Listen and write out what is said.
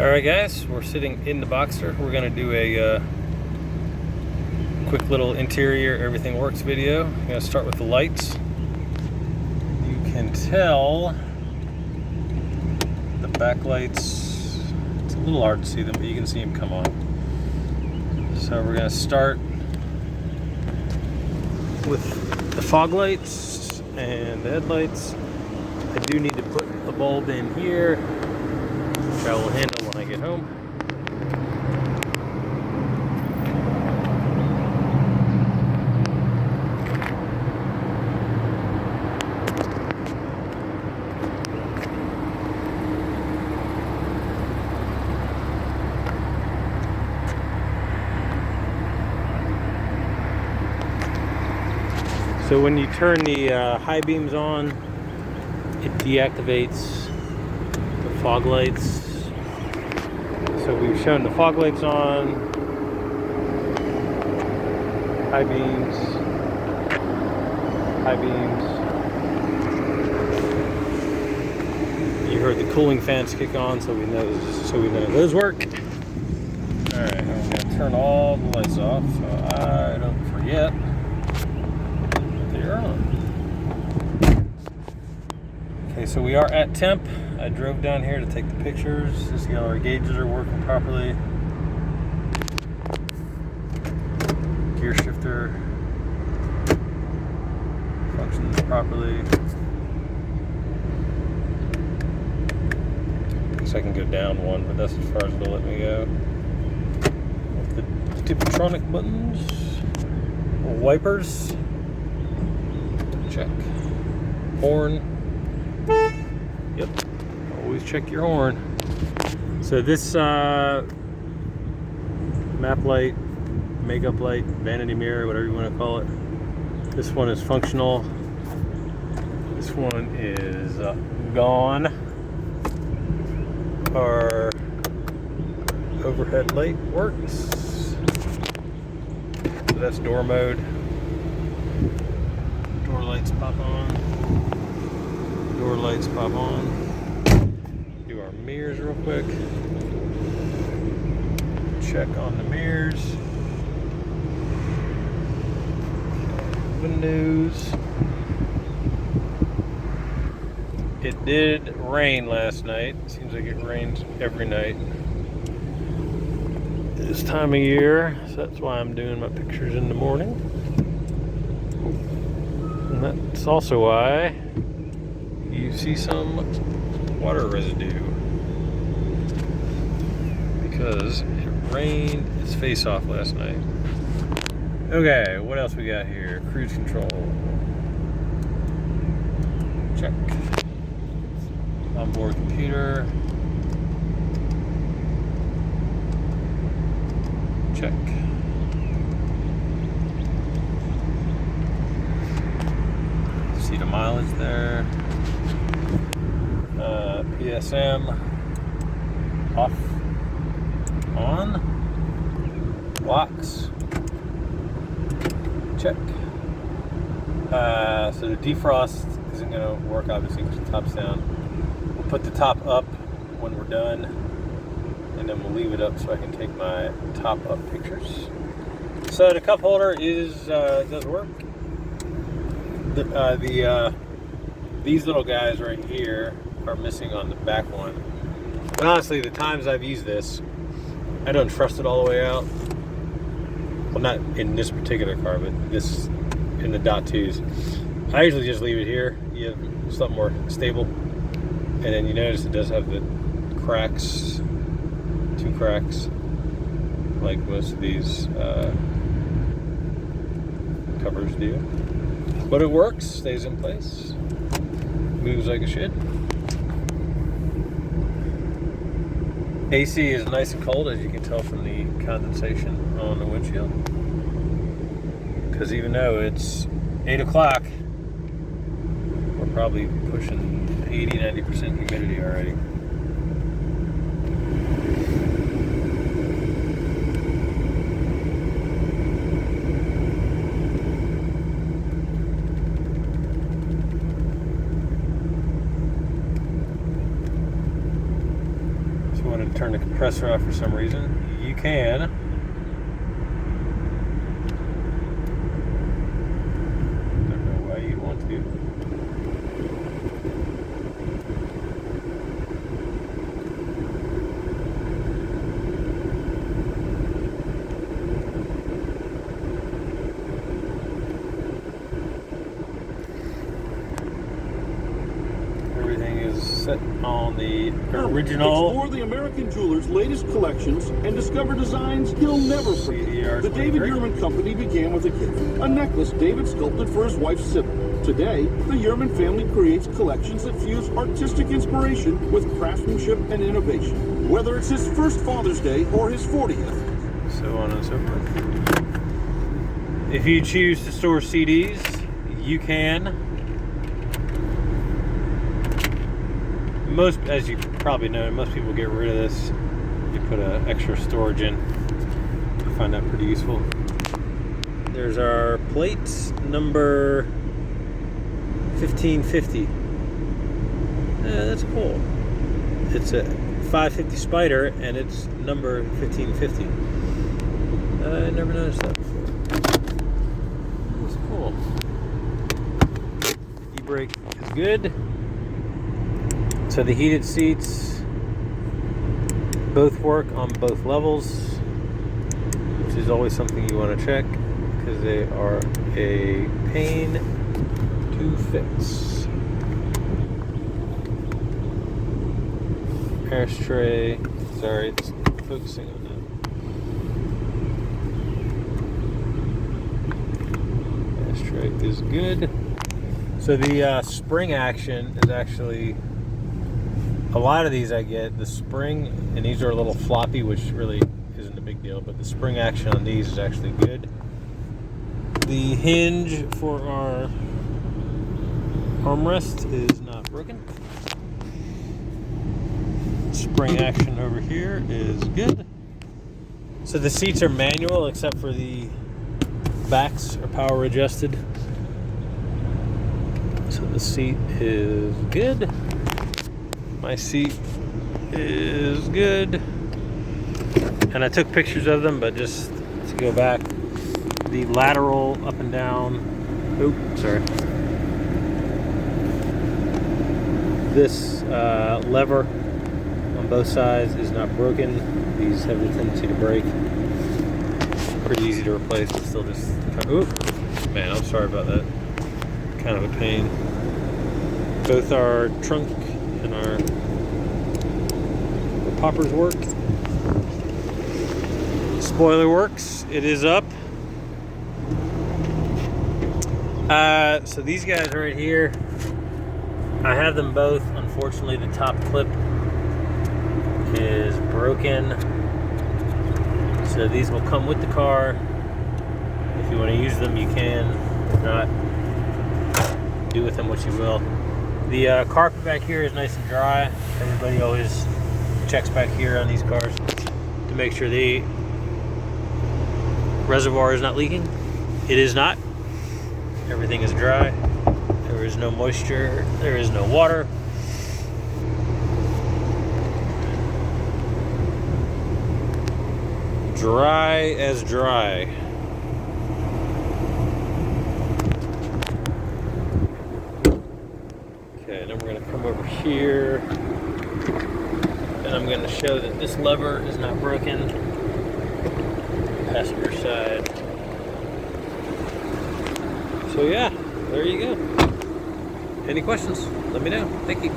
Alright guys, we're sitting in the Boxster. We're going to do a quick little interior everything works video. I'm going to start with the lights. You can tell the backlights, it's a little hard to see them, but you can see them come on. So we're going to start with the fog lights and the headlights. I do need to put a bulb in here, which I will handle when I get home. So when you turn the high beams on, it deactivates the fog lights. So we've shown the fog lights on, high beams. You heard the cooling fans kick on, so we know those work. All right, I'm gonna turn all the lights off so I don't forget they're on. Okay, so we are at temp. I drove down here to take the pictures to see how our gauges are working properly. Gear shifter functions properly. Guess I can go down one, but that's as far as it'll let me go. With the Tipatronic buttons, wipers, check. Horn. Yep, always check your horn. So this map light, makeup light, vanity mirror, whatever you want to call it. This one is functional. This one is gone. Our overhead light works. So that's door mode. Door lights pop on. Door lights pop on. Do our mirrors real quick. Check on the mirrors. Windows. It did rain last night. Seems like it rains every night this time of year, so that's why I'm doing my pictures in the morning. And that's also why you see some water residue, because it rained its face off last night. Okay, what else we got here? Cruise control. Check. Onboard computer. Check. See the mileage there. PSM off, on, locks, check. So the defrost isn't going to work obviously because the top's down. We'll put the top up when we're done, and then we'll leave it up so I can take my top up pictures. So the cup holder does work. These little guys right here are missing on the back one. But honestly, the times I've used this, I don't trust it all the way out. Well, not in this particular car, but this in the .2s. I usually just leave it here. You have something more stable. And then you notice it does have the cracks, 2 cracks, like most of these covers do. But it works, stays in place, moves like it should. AC is nice and cold, as you can tell from the condensation on the windshield. Because even though it's 8 o'clock, we're probably pushing 80-90% humidity already. turn the compressor off for some reason, you can. Don't know why you'd want to. Everything is set on the original. Explore the American jeweler's latest collections and discover designs he'll never forget. The David Yurman Company began with a gift, a necklace David sculpted for his wife Sybil. Today, the Yurman family creates collections that fuse artistic inspiration with craftsmanship and innovation. Whether it's his first Father's Day or his 40th. So on and so forth. If you choose to store CDs, you can. Most, as you probably know, most people get rid of this. You put an extra storage in. I find that pretty useful. There's our plates, number 1550. That's cool. It's a 550 Spider, and it's number 1550. I never noticed that before. That's cool. E-brake is good. So the heated seats both work on both levels, which is always something you want to check because they are a pain to fix. Ashtray, sorry, it's focusing on that. Ashtray is good. So the spring action is actually, a lot of these I get, the spring, and these are a little floppy, which really isn't a big deal, but the spring action on these is actually good. The hinge for our armrest is not broken. Spring action over here is good. So the seats are manual except for the backs are power adjusted. So the seat is good. My seat is good. And I took pictures of them, but just to go back, the lateral up and down, this lever on both sides is not broken. These have a tendency to break. Pretty easy to replace, but still just, man, I'm sorry about that. Kind of a pain. Both our trunk and our poppers work. Spoiler works. It is up. So these guys right here, I have them both. Unfortunately, the top clip is broken. So these will come with the car. If you want to use them, you can. If not, do with them what you will. The carpet back here is nice and dry. Everybody always checks back here on these cars to make sure the reservoir is not leaking. It is not. Everything is dry. There is no moisture. There is no water. Dry as dry. Okay, then we're going to come over here and I'm going to show that this lever is not broken. Passenger side. So yeah, there you go. Any questions? Let me know. Thank you.